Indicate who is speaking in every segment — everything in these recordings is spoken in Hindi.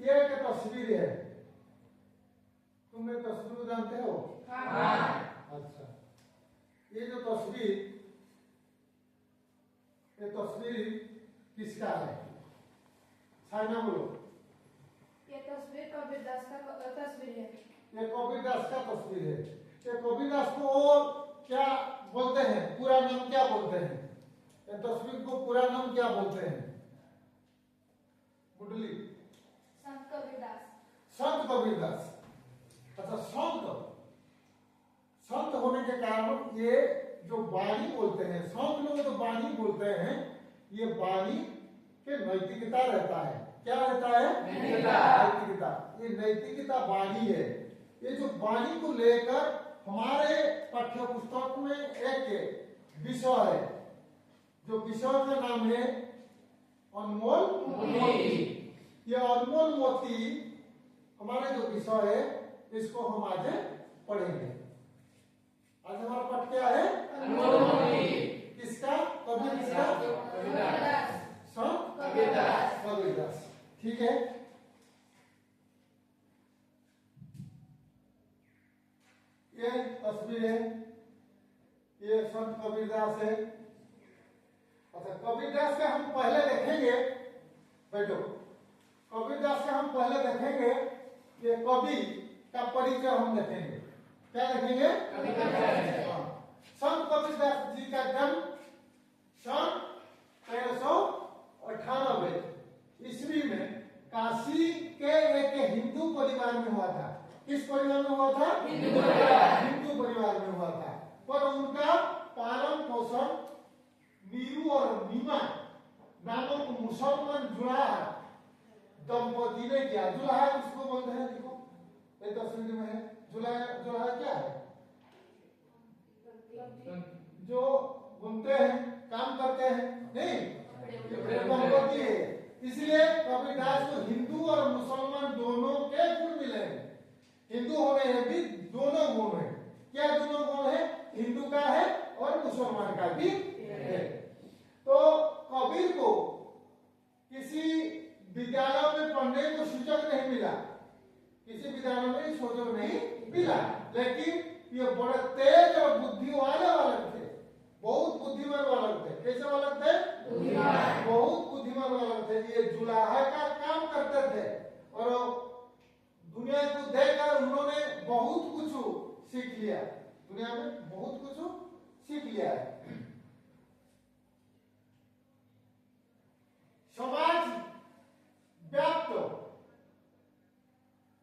Speaker 1: ये एक तस्वीर है, तुम ये तस्वीर जानते हो? हाँ। अच्छा, ये जो तस्वीर, ये तस्वीर किसका है? साइना बोलो।
Speaker 2: ये तस्वीर कबीरदास का तस्वीर है।
Speaker 1: ये कबीरदास का तस्वीर है। ये कबीरदास को क्या बोलते हैं, पूरा नाम क्या बोलते हैं? ये तस्वीर को पूरा नाम क्या बोलते हैं? मुरली।
Speaker 2: संत कबीरदास।
Speaker 1: संत कबीरदास। अच्छा, संत होने के कारण ये जो वाणी बोलते हैं, संत लोग जो वाणी बोलते हैं, ये वाणी के नैतिकता रहता है। क्या रहता है? नैतिकता। ये नैतिकता वाणी है। ये जो वाणी को लेकर हमारे पाठ्य पुस्तक में एक विषय है, जो विषय का नाम है अनमोल मोती। ये अनमोल मोती हमारा जो विषय है, इसको हम आज पढ़ेंगे। आज हमारा पाठ क्या है? अनमोल मोती। किसका? कबीर। किसका? कबीरदास। संत कबीरदास। ठीक है। ये तस्वीर है, ये संत कबीरदास है। अच्छा, कबीरदास का हम पहले देखेंगे, बैठो। कबीरदास का हम पहले देखेंगे, ये कवि का परिचय हम देखेंगे। क्या देखेंगे? संत कबीरदास जी का जन्म सन 1398 ईस्वी में काशी के एक हिंदू परिवार में हुआ था। किस परिवार में हुआ था? हिंदू परिवार में हुआ था। पर उनका पालन पोषण नीरू और नीमा नामक मुसलमान जुलाहा दंपति ने किया। जुलाहा किसको बोलते हैं? देखो, ये तस्वीर में है। जुलाहा क्या है? जो बुनते हैं, काम करते हैं, नहीं? दंपति है। इसलिए कबीरदास को हिंदू और मुसलमान दोनों के गुण मिले हैं। हिंदू होने हैं भी दोनों गुण है। क्या दोनों गुण है? हिंदू का है और मुसलमान का भी है। तो कबीर को किसी विद्यालय में पढ़ने को सुजोग नहीं मिला, किसी विद्यालय में सुजोग नहीं मिला, लेकिन ये बड़े तेज और बुद्धि वाले बालक थे, बहुत बुद्धिमान बालक थे। कैसे बालक थे? बहुत बुद्धिमान बालक थे। ये जुलाहा का काम करते थे और दुनिया को देखकर उन्होंने बहुत कुछ सीख लिया। दुनिया में बहुत कुछ सीख लिया है। समाज व्याप्त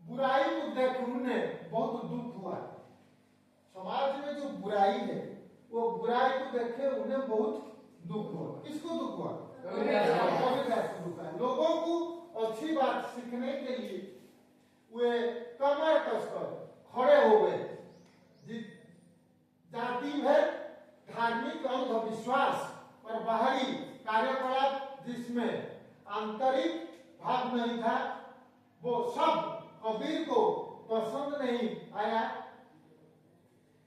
Speaker 1: बुराई को देख उन्हें बहुत दुख हुआ। समाज में जो बुराई है, वो बुराई को देखे उन्हें बहुत दुख हुआ। किसको दुख हुआ? कबीरदास को दुख हुआ। लोगों को अच्छी बात सीखने के लिए वे कमर कसकर खड़े हो गए। जाति भेद, धार्मिक अंधविश्वास और बाहरी कार्यकलाप जिसमें आंतरिक भाव नहीं था, वो सब कबीर को पसंद नहीं आया।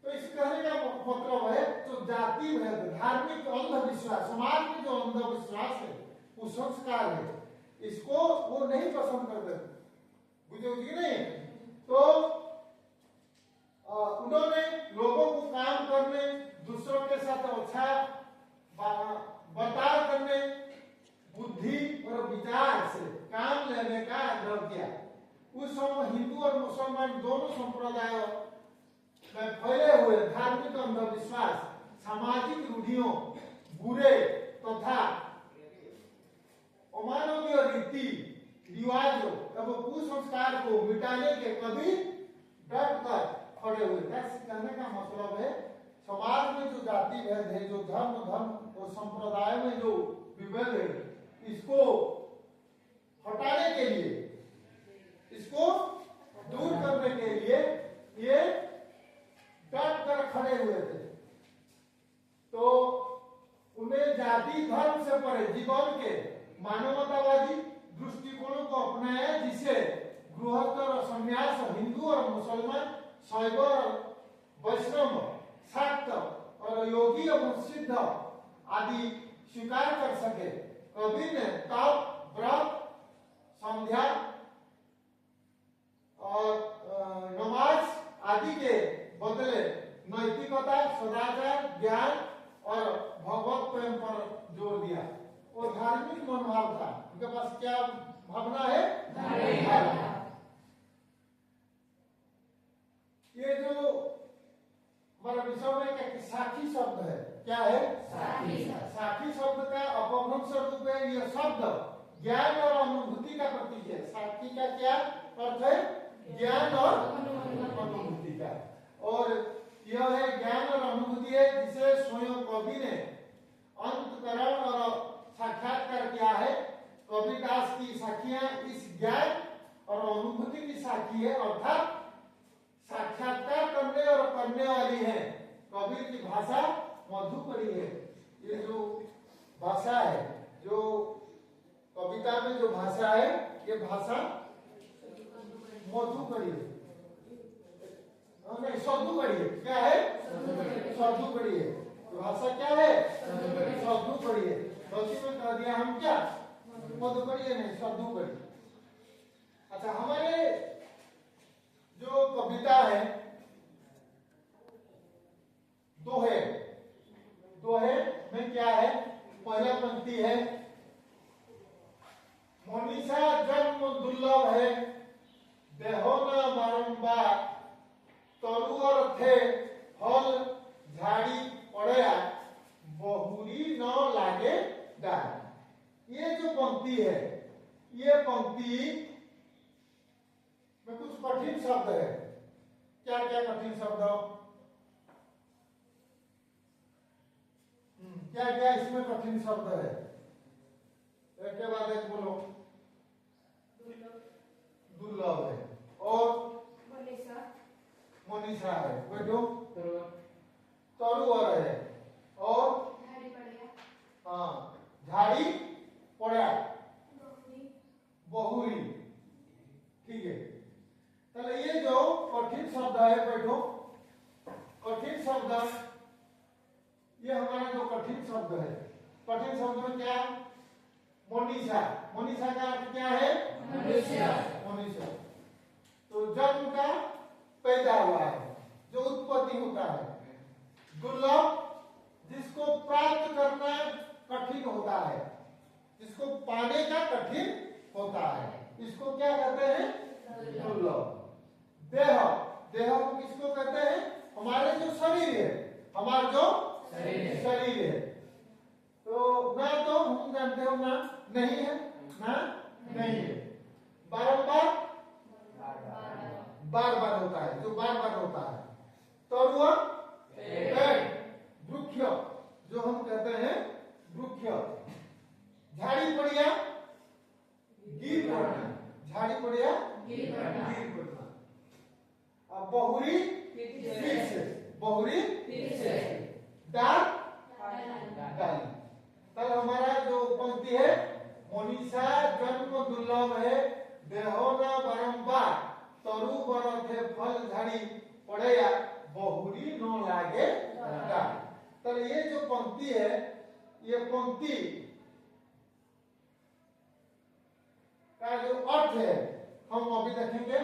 Speaker 1: तो इस कहने का मतलब है, जो जाति भेद, धार्मिक अंधविश्वास, समाज में जो अंधविश्वास है, कुसंस्कार है, इसको वो नहीं पसंद करते। बुझे नहीं? तो उन्होंने लोगों को काम करने, दूसरों के साथ अच्छा बर्ताव करने, बुद्धि और विचार से काम लेने का आग्रह किया। उस समय हिंदू और मुसलमान दोनों संप्रदायों में फैले हुए धार्मिक अंधविश्वास, सामाजिक रूढ़ियों, बुरे तथा अमानवीय रीति रिवाजों एवं कुसंस्कार को मिटाने के कभी डट कर खड़े हुए। कहने का मतलब है, समाज में जो जाति भेद है, जो धर्म और संप्रदाय में जो विभेद है, इसको हटाने के लिए, इसको दूर करने के लिए ये डट कर खड़े हुए थे। तो उन्हें जाति धर्म से परे जीवन के मानवतावादी दृष्टिकोणों को अपनाया, जिसे गृहस्थ और संन्यास, हिंदू और मुसलमान, शैव और वैष्णव, शाक्त और योगी और सिद्ध आदि स्वीकार कर सके। कबीर ने तप, व्रत, संध्या, भावना है धारणा। ये जो हमारा विषय में क्या साखी शब्द है, क्या है साखी शब्द का अपभ्रंश रूप है। ये शब्द ज्ञान और अनुभूति का प्रतीक है। साखी का क्या अर्थ है? ज्ञान और अनुभूति का। और यह है ज्ञान और अनुभूति है जिसे स्वयं कवि ने अंतकरण और साक्षात्कार किया है। कबीरदास की साखियां इस ज्ञान और अनुभूति की साखी है, अर्थात साक्षात्कार करने और करने वाली है। कबीर की भाषा मधुकरी है। ये जो भाषा है, जो कविता में जो भाषा है, ये भाषा मधुकरी है, नहीं सद्धुकरी है। क्या है? सद्धुकरी है। भाषा क्या है? सद्धुकरी है। गलती में कह दिया हम क्या मधुकरी है, नहीं सद्धुकरी। अच्छा, हमारे जो कविता है दोहे में क्या है? पहला पंक्ति है, मनीषा जन्म दुर्लभ है, देहो न बारंबार, तरुअर थे फल झाड़ी पड़या, बहुरी न लागे डाल। ये जो पंक्ति है, ये पंक्ति में कुछ कठिन शब्द है। क्या क्या कठिन शब्द? क्या क्या इसमें कठिन शब्द है? एक के बाद एक बोलो। दुर्लभ है और मनीषा है, बैठो। तरुअर है और हाँ झाड़ी पड़ा, बहुरी। ठीक है, तो ये जो कठिन शब्द है, बैठो। कठिन शब्द, ये हमारा जो कठिन शब्द है, कठिन शब्द में क्या? मनीषा। मनीषा का अर्थ क्या है? मनुष्य। तो जन्म का पैदा हुआ है, जो उत्पत्ति होता है। दुर्लभ, जिसको प्राप्त करना कठिन होता है, जिसको पाने का कठिन होता है, इसको क्या कहते हैं? दुर्लभ। देह, देह को किसको कहते हैं? हमारे जो शरीर है, हमारा जो शरीर है। तो ना तो हम जानते हो ना नहीं है, ना नहीं है। बारंबार बार बार होता है, जो बार बार होता है। तरुआ वृक्ष, जो हम कहते हैं वृक्ष। झाड़ी पड़िया गिर पड़ना, झाड़ी पड़िया गिर पड़ना। अब बहुरी बहुरी डाल डाली। तब हमारा जो पंक्ति है, मनीषा जन्म दुर्लभ है, देहो न बारंबार, तरु बर थे फल झाड़ी पड़या, बहुरी न लागे डाल। तो ये जो पंक्ति है, ये पंक्ति का जो अर्थ है हम अभी देखेंगे।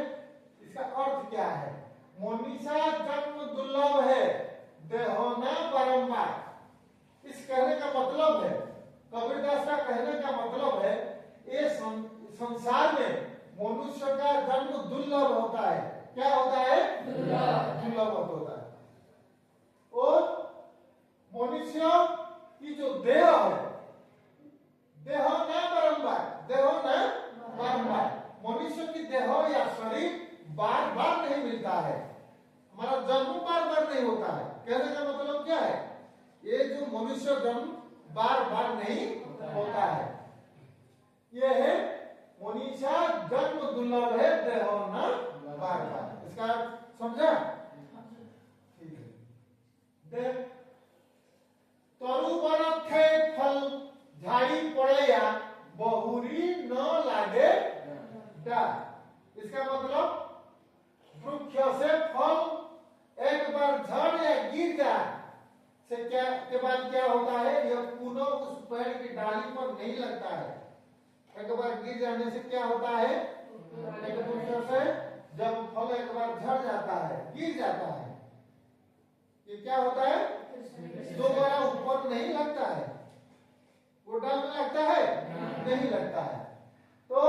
Speaker 1: इसका अर्थ क्या है? मनीषा जन्म दुर्लभ है, देहो न बारंबार। इस कहने का मतलब है, कबीरदास का कहने का मतलब है, ये संसार में मनुष्य का जन्म दुर्लभ होता है। क्या होता है? दुर्लभ होता है। और मनुष्य की जो देह है, देह न बारंबार, देह न बारंबार, मनुष्य की देह या शरीर बार बार नहीं मिलता है। हमारा जन्म बार बार नहीं होता है। कहने का मतलब क्या है? ये जो मनुष्य जन्म बार बार नहीं होता है, ये है मनीषा जन्म दुर्लभ है, देह न बार बार। इसका समझा? ठीक है। देख, तरु बर थे फल झाड़ी पड़या, बहुरी न लागे डाल। इसका मतलब वृक्ष से फल एक बार झड़ या गिर जाए से क्या के बाद क्या होता है? यह पुनः उस पेड़ की डाली पर नहीं लगता है। एक बार गिर जाने से क्या होता है? एक दूसरे से जब फल एक बार झड़ जाता है, गिर जाता है, ये क्या होता है? दोबारा ऊपर नहीं लगता है। वो डाल में लगता है? नहीं लगता है। तो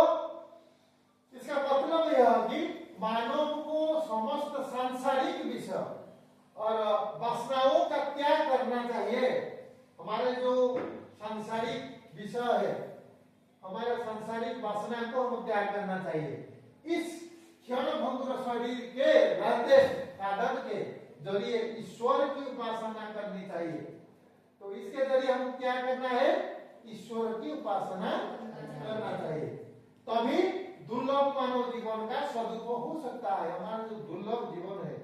Speaker 1: सांसारिक वासना को हमें त्याग करना चाहिए। इस क्षण भंगुर शरीर के रहते साधन के जरिए ईश्वर की उपासना करनी चाहिए। तो इसके जरिए हम क्या करना है? ईश्वर की उपासना करना चाहिए, तभी दुर्लभ मानव जीवन का सदुपयोग हो सकता है। हमारा जो दुर्लभ जीवन है,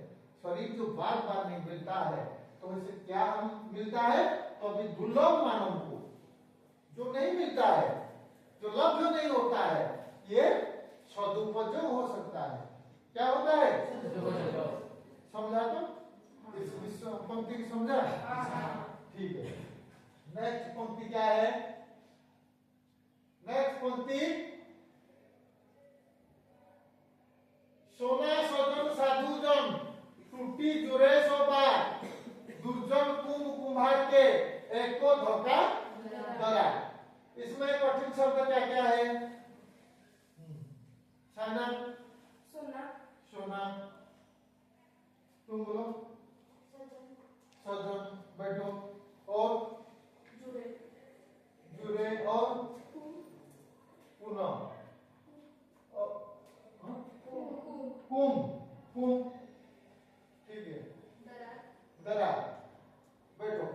Speaker 1: शरीर जो बार बार नहीं मिलता है, तो इससे क्या हम मिलता है? तो अभी दुर्लभ मानव को जो नहीं मिलता है, जो लभ्य नहीं होता है, ये सदुपयोग हो सकता है। क्या होता है? समझा? तो इस विश्व पंक्ति की समझा? ठीक है। नेक्स्ट पंक्ति क्या है? नेक्स्ट पंक्ति, सोना सजन साधु जन टूटी जुरे सो बार, दुर्जन कुंभार के एक को धोखा दरा। इसमें कठिन शब्द क्या क्या है? सोना, सोना, तुम बोलो। सजन, बैठो। और जुरे और पुनः कुम, कुम, ठीक है। दरा, बैठो।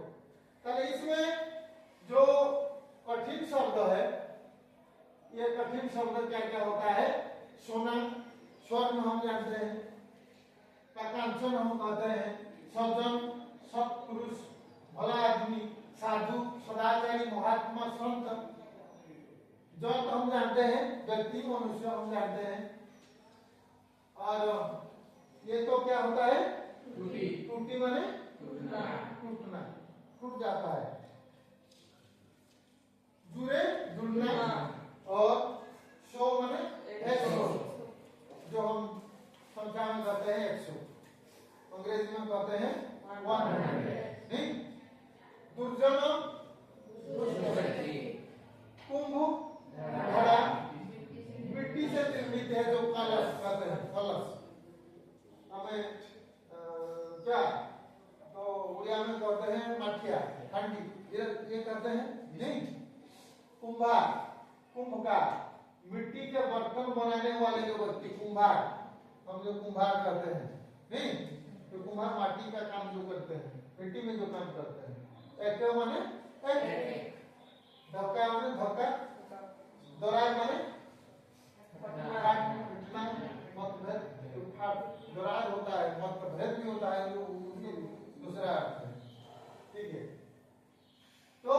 Speaker 1: ताले इसमें जो कठिन शब्द है, ये कठिन शब्द क्या क्या होता है? सोना, स्वर्ण हम जानते हैं, कांचन हम कहते हैं, सज्जन सत्पुरुष भला आदमी, साधु सदाचारी महात्मा संत, जन हम जानते हैं, व्यक्ति मनुष्य हम जानते हैं। और ये तो क्या होता है? टूटी, टूटी माने टूटना, टूट जाता है। जुरे, जुड़ना, और सो माने 100, जो हम संख्या में कहते हैं 100, अंग्रेजी में कहते हैं 100, नहीं? दुर्जन, कुंभ, घड़ा, मिट्टी से निर्मित है जो कलश कहते हैं, कलश। हमें क्या तो उड़िया में कहते हैं मठिया, हंडी, ये कहते हैं, नहीं? कुंभार, कुंभ का मिट्टी के बर्तन बनाने वाले जो व्यक्ति, कुंभार, हम जो कुंभार कहते हैं, नहीं? तो कुम्हार माटी का काम जो करते हैं, मिट्टी में जो काम करते हैं। एक माने एक, धक्का माने धक्का, दरार माने काटना, मतभेद, दरार होता है, मतभेद भी होता है, जो दूसरा अर्थ है। ठीक है। तो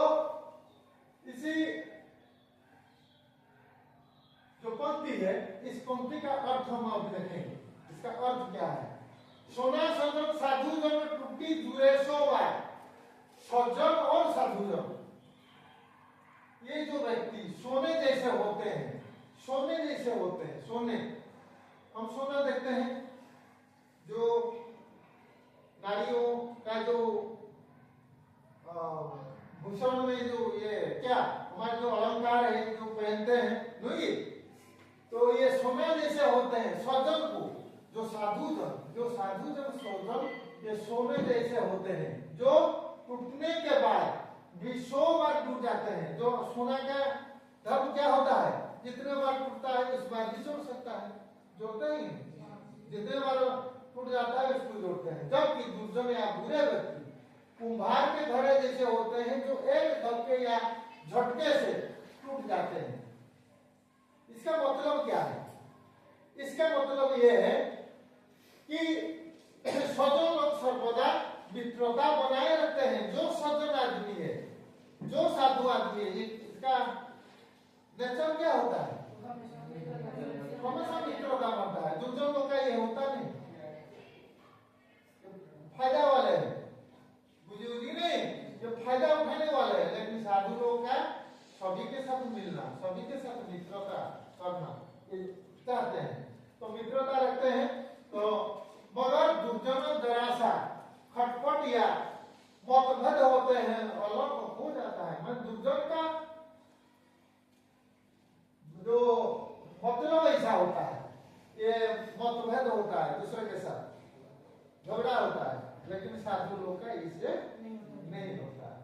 Speaker 1: इसी जो पंक्ति है, इस पंक्ति का अर्थ हम अब देखेंगे। इसका अर्थ क्या है? सोना सज्जन साधु जन टूटी जुरे सो बार, सज्जन और साधु जन, ये जो व्यक्ति सोने जैसे होते हैं, सोने जैसे होते हैं, सोने, हम सोना देखते हैं, जो नारियों का जो भूषण में जो ये क्या हमारे जो अलंकार है, जो पहनते हैं, नहीं? तो ये सोना जैसे होते हैं। सज्जन को, जो साधु जन, सज्जन, ये सोने जैसे होते हैं, जो टूटने के बाद भी 100 बार टूट जाते हैं। जो सोना का धर्म क्या होता है? जितने बार टूटता है उस बार भी जोड़ सकता है, जोड़ते ही, जितने बार टूट जाता है उसको जोड़ते हैं। जबकि दुर्जन या बुरे व्यक्ति कुम्हार के घड़े जैसे होते हैं, जो एक धक्के या झटके से टूट जाते हैं। इसका मतलब क्या है? इसका मतलब यह है कि सज्जन लोग सर्वदा मित्रता बनाए रखते हैं। जो सज्जन आदमी है, जो साधु आदमी है, इसका नेचर क्या होता है? हमेशा मित्रता बनता है। दुर्जन लोग का ये होता नहीं, फायदा वाले हैं, बुजुर्गी नहीं, जो फायदा उठाने वाले हैं। लेकिन साधु लोग का सभी के साथ मिलना, सभी के साथ मित्रता करना चाहते हैं, तो मित्रता रखते हैं। तो मगर दुर्जन जरा सा खटपट या मतभेद होते हैं, अलग हो जाता है। मैं दुर्जन का जो मतलब ऐसा होता है, ये मतभेद होता है, दूसरे के साथ झगड़ा होता है। लेकिन साधु लोग का इससे नहीं होता है।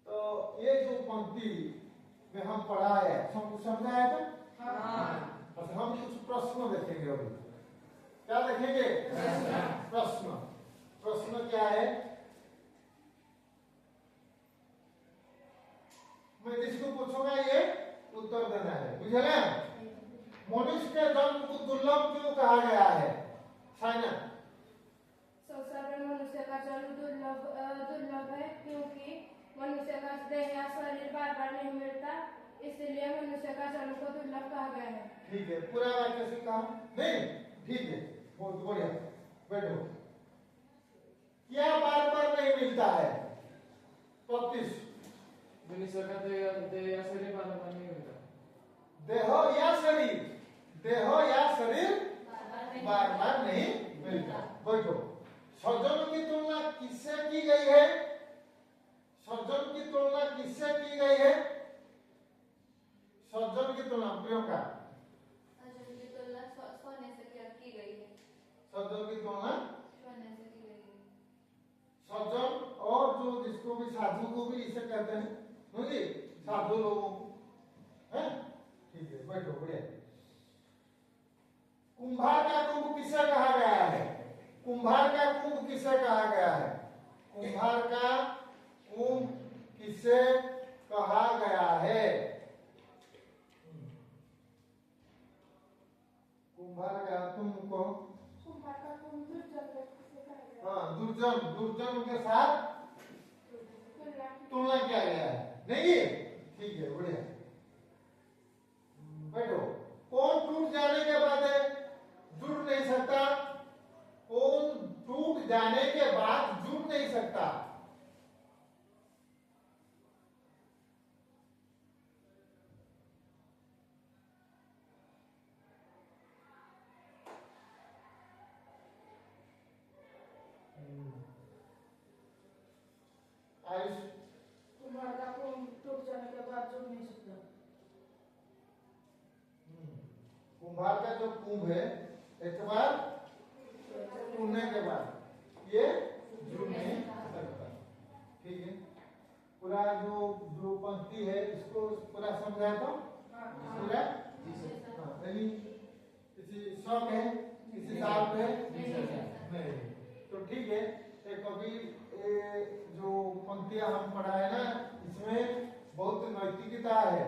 Speaker 1: तो ये जो पंक्ति में हम पढ़ा है, समझा है तो? अच्छा, हम कुछ प्रश्न देखेंगे अभी। क्या देखेंगे? प्रश्न। प्रश्न क्या है? मैं जिसको पूछूंगा ये उत्तर देना है, बुझे ना? मनुष्य के जन्म को दुर्लभ क्यों कहा गया है? साइना।
Speaker 2: संसार में मनुष्य का जन्म दुर्लभ है क्योंकि मनुष्य का देह या शरीर बार बार नहीं मिलता, इसलिए मनुष्य का जन्म को दुर्लभ कहा गया है।
Speaker 1: ठीक है, पूरा वाक्य से कहा नहीं? ठीक है, बहुत बढ़िया। बैठो। क्या बार बार नहीं मिलता है? 35।
Speaker 3: मनुष्य का देह या शरीर बार बार नहीं मिलता।
Speaker 1: देह या शरीर, देह या शरीर बार बार नहीं मिलता। बैठो। सर्जन की तुलना किससे की गई है? सर्जन की तुलना किससे की गई है? सर्जन की तुलना प्रियंका।
Speaker 4: सर्जन की तुलना सोने से की गई है।
Speaker 1: सर्जन की तुलना
Speaker 4: सोने से की गई है।
Speaker 1: सर्जन और जो जिसको भी साधु को भी इसे कहते हैं, होंगे साधु लोगों को, हैं? ठीक है, बैठो। बढ़िया। कुंभार का कुंभ किसे कहा गया है? कुंभार का कुंभ किसे कहा गया है? कुंभार का कुंभ किसे कहा गया है? कुंभार का कुंभ को,
Speaker 2: कुंभार का कुंभ दुर्जन व्यक्ति से कहा गया है।
Speaker 1: हाँ, दुर्जन के साथ तुलना किया गया है, नहीं? ठीक है, बढ़िया। बैठो। कौन टूट जाने के बाद जुड़ नहीं सकता? कौन टूट जाने के बाद जुड़ नहीं सकता? आयुष।
Speaker 2: कुंभार का कुंभ टूट जाने के बाद जुड़ नहीं सकता।
Speaker 1: कुंभार का जो कुंभ है, एक बार टूटने के बाद ये जुड़ नहीं सकता। ठीक है, पूरा जो पंक्ति है इसको पूरा समझा तो पूरा? नहीं? किसी शौक है, किसी डाउट है? नहीं। तो ठीक है, कभी जो पंक्तियां हम पढ़ाए ना, इसमें बहुत नैतिकता है।